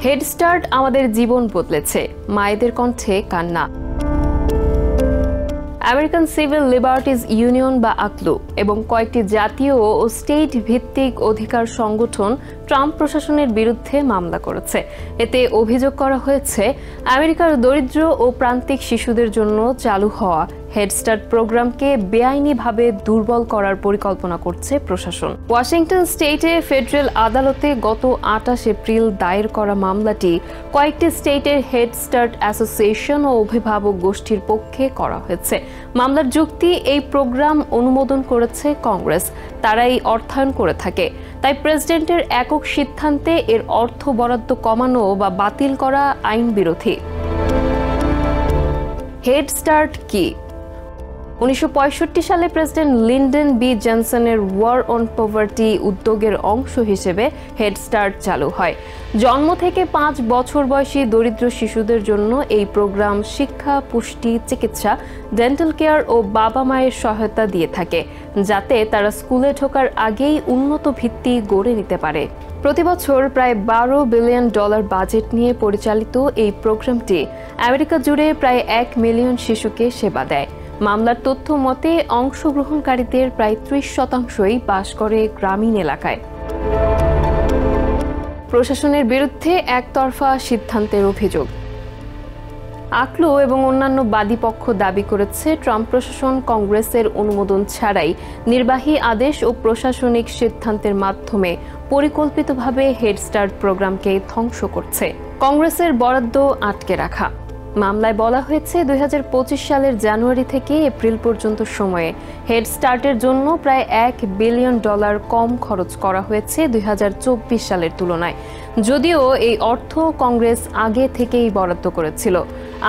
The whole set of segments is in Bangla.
হেড স্টার্ট আমাদের জীবন বদলেছে, মায়েদের কণ্ঠে কান্না। আমেরিকান সিভিল লিবার্টিজ ইউনিয়ন বা আকলু এবং কয়েকটি জাতীয় ও স্টেট ভিত্তিক অধিকার সংগঠন ট্রাম্প প্রশাসনের বিরুদ্ধে মামলা করেছে। এতে অভিযোগ করা হয়েছে আমেরিকার দরিদ্র ও প্রান্তিক শিশুদের জন্য চালু হওয়া হেড স্টার্ট প্রোগ্রামকে বেআইনিভাবে দুর্বল করার পরিকল্পনা করছে প্রশাসন। ওয়াশিংটন স্টেটে ফেডারেল আদালতে গত 28 এপ্রিল দায়ের করা মামলাটি কয়েকটি স্টেটের হেড স্টার্ট অ্যাসোসিয়েশন ও অভিভাবক গোষ্ঠীর পক্ষে করা হয়েছে। মামলার যুক্তি, এই প্রোগ্রাম অনুমোদন করেছে কংগ্রেস, তারাই অর্থায়ন করে থাকে, তাই প্রেসিডেন্টের একক সিদ্ধান্তে এর অর্থ বরাদ্দ কমানো বা বাতিল করা আইন বিরোধী। হেড স্টার্ট কি? 1965 সালে প্রেসিডেন্ট লিন্ডন বি জনসনের ওয়ার অন পভার্টি উদ্যোগের অংশ হিসেবে হেড স্টার্ট চালু হয়। জন্ম থেকে 5 বছর বয়সী দরিদ্র শিশুদের জন্য এই প্রোগ্রাম শিক্ষা, পুষ্টি, চিকিৎসা, ডেন্টাল কেয়ার ও বাবা মায়ের সহায়তা দিয়ে থাকে, যাতে তারা স্কুলে ঢোকার আগেই উন্নত ভিত্তি গড়ে নিতে পারে। প্রতি বছর প্রায় $12 বিলিয়ন বাজেট নিয়ে পরিচালিত এই প্রোগ্রামটি আমেরিকা জুড়ে প্রায় 1 মিলিয়ন শিশুকে সেবা দেয়। মামলার তথ্য মতে অংশগ্রহণকারীদের প্রায় 30% বাস করে গ্রামীণ এলাকায়। প্রশাসনের বিরুদ্ধে একতরফা সিদ্ধান্তের অভিযোগ। আকলু এবং অন্যান্য বাদী পক্ষ দাবি করেছে ট্রাম্প প্রশাসন কংগ্রেসের অনুমোদন ছাড়াই নির্বাহী আদেশ ও প্রশাসনিক সিদ্ধান্তের মাধ্যমে পরিকল্পিতভাবে হেড স্টার্ট প্রোগ্রামকে ধ্বংস করছে। কংগ্রেসের বরাদ্দ আটকে রাখা। মামলায় বলা হয়েছে 2025 সালের জানুয়ারি থেকে এপ্রিল পর্যন্ত সময়ে হেড স্টার্টের জন্য প্রায় $1 বিলিয়ন কম খরচ করা হয়েছে 2024 সালের তুলনায়। যদিও এই অর্থ কংগ্রেস আগে থেকেই বরাদ্দ করেছিল।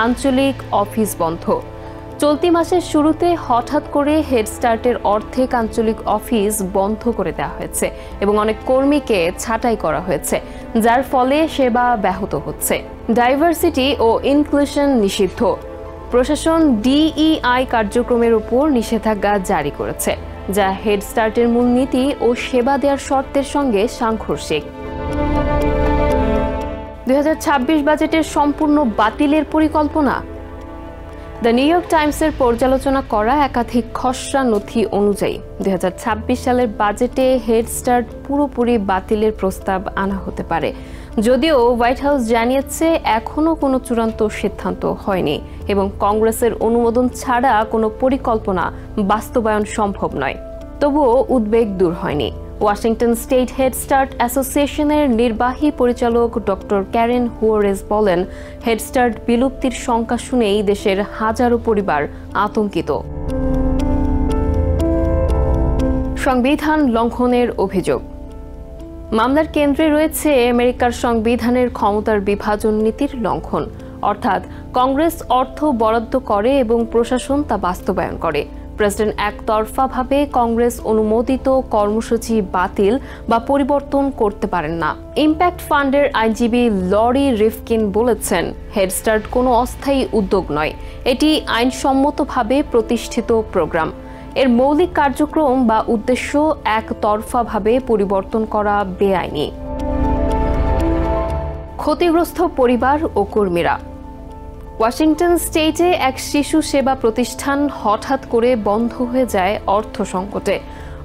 আঞ্চলিক অফিস বন্ধ। চলতি মাসের শুরুতে হঠাৎ করে হেড স্টার্টের অর্ধেক আঞ্চলিক অফিস বন্ধ করে দেওয়া হয়েছে এবং অনেক কর্মীকে ছাঁটাই করা হয়েছে, যার ফলে সেবা ব্যাহত হচ্ছে। ডাইভার্সিটি ও ইনক্লুশন নিষিদ্ধ। প্রশাসন DEI কার্যক্রমের উপর নিষেধাজ্ঞা জারি করেছে, যা হেড স্টার্টের মূলনীতি ও সেবা দেওয়ার শর্তের সঙ্গে সাংঘর্ষিক। 2026 বাজেটের সম্পূর্ণ বাতিলের পরিকল্পনা। দ্য নিউ ইয়র্ক টাইমসের পর্যালোচনা করা একাধিক খসড়া নথি অনুযায়ী 2026 সালের বাজেটে হেড স্টার্ট পুরোপুরি বাতিলের প্রস্তাব আনা হতে পারে। যদিও হোয়াইট হাউস জানিয়েছে এখনও কোনো চূড়ান্ত সিদ্ধান্ত হয়নি এবং কংগ্রেসের অনুমোদন ছাড়া কোনো পরিকল্পনা বাস্তবায়ন সম্ভব নয়। তবুও উদ্বেগ দূর হয়নি। ওয়াশিংটন স্টেট হেড স্টার্ট অ্যাসোসিয়েশনের নির্বাহী পরিচালক ডক্টর ক্যারেন হুয়ারেজ বলেন, হেড স্টার্ট বিলুপ্তির শঙ্কা শুনেই দেশের হাজারো পরিবার আতঙ্কিত। সংবিধান লঙ্ঘনের অভিযোগ। মামলার কেন্দ্রে রয়েছে আমেরিকার সংবিধানের ক্ষমতার বিভাজন নীতির লঙ্ঘন, অর্থাৎ কংগ্রেস অর্থ বরাদ্দ করে এবং প্রশাসন তা বাস্তবায়ন করে। প্রেসিডেন্ট একতরফাভাবে কংগ্রেস অনুমোদিত কর্মসূচি বাতিল বা পরিবর্তন করতে পারেন না। ইম্প্যাক্ট ফান্ডের আইনজীবী লরি রিফকিন বলেছেন, হেড স্টার্ট কোনো অস্থায়ী উদ্যোগ নয়, এটি আইনসম্মতভাবে প্রতিষ্ঠিত প্রোগ্রাম। এর মৌলিক কার্যক্রম বা উদ্দেশ্য একতরফাভাবে পরিবর্তন করা বেআইনি। ক্ষতিগ্রস্ত পরিবার ও কর্মীরা। ওয়াশিংটন স্টেটে এক শিশু সেবা প্রতিষ্ঠান হঠাৎ করে বন্ধ হয়ে যায় অর্থ সংকটে।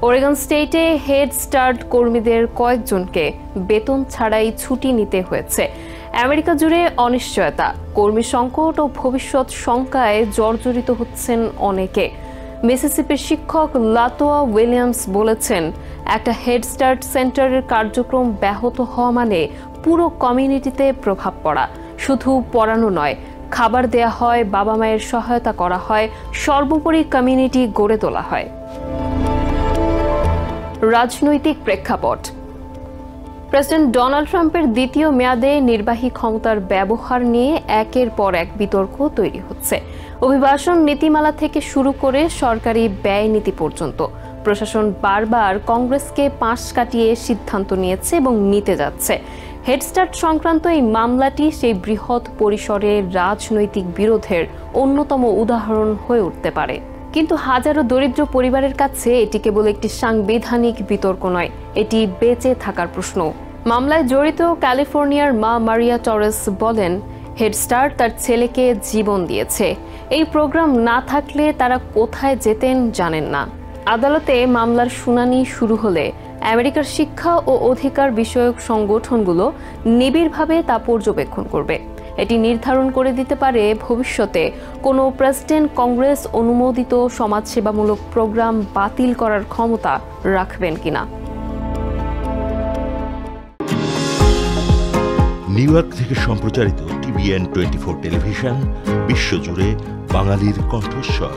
ওরেগন স্টেটে হেড স্টার্ট কর্মীদের কয়েকজনকে বেতন ছাড়াই ছুটি নিতে হয়েছে। আমেরিকা জুড়ে অনিশ্চয়তা, কর্মী সংকট ও ভবিষ্যৎ শঙ্কায় জর্জরিত হচ্ছেন অনেকে। মিসিসিপির শিক্ষক লাটোয়া উইলিয়ামস বলেছেন, একটা হেড স্টার্ট সেন্টারের কার্যক্রম ব্যাহত হওয়া মানে পুরো কমিউনিটিতে প্রভাব পড়া। শুধু পড়ানো নয়, খাবার দেয়া হয়, বাবা মায়ের সহায়তা করা হয়, সর্বোপরি কমিউনিটি গড়ে তোলা হয়। রাজনৈতিক প্রেক্ষাপট। প্রেসিডেন্ট ডোনাল্ড ট্রাম্পের দ্বিতীয় মেয়াদে নির্বাহী ক্ষমতার ব্যবহার নিয়ে একের পর এক বিতর্ক তৈরি হচ্ছে। অভিবাসন নীতিমালা থেকে শুরু করে সরকারি ব্যয় নীতি পর্যন্ত প্রশাসন বারবার কংগ্রেসকে পাশ কাটিয়ে সিদ্ধান্ত নিয়েছে এবং নিতে যাচ্ছে। হেড স্টার্ট সংক্রান্ত এই মামলাটি সেই বৃহৎ পরিসরের রাজনৈতিক বিরোধের অন্যতম উদাহরণ হয়ে উঠতে পারে। কিন্তু হাজারো দরিদ্র পরিবারের কাছে এটি কেবল একটি সাংবিধানিক বিতর্ক নয়, এটি বেঁচে থাকার প্রশ্ন। মামলায় জড়িত ক্যালিফোর্নিয়ার মা মারিয়া টরেস বলেন, হেড স্টার্ট তার ছেলেকে জীবন দিয়েছে। এই প্রোগ্রাম না থাকলে তারা কোথায় যেতেন জানেন না। আদালতে মামলার শুনানি শুরু হলে আমেরিকার শিক্ষা ও অধিকার বিষয়ক সংগঠনগুলো নিবিড়ভাবে তা পর্যবেক্ষণ করবে। এটি নির্ধারণ করে দিতে পারে ভবিষ্যতে কোনো প্রেসিডেন্ট কংগ্রেস অনুমোদিত সমাজসেবামূলক প্রোগ্রাম বাতিল করার ক্ষমতা রাখবেন কিনা। নিউ ইয়র্ক থেকে সম্প্রচারিত TVN 24 টেলিভিশন বিশ্বজুড়ে বাঙালির কণ্ঠস্বর।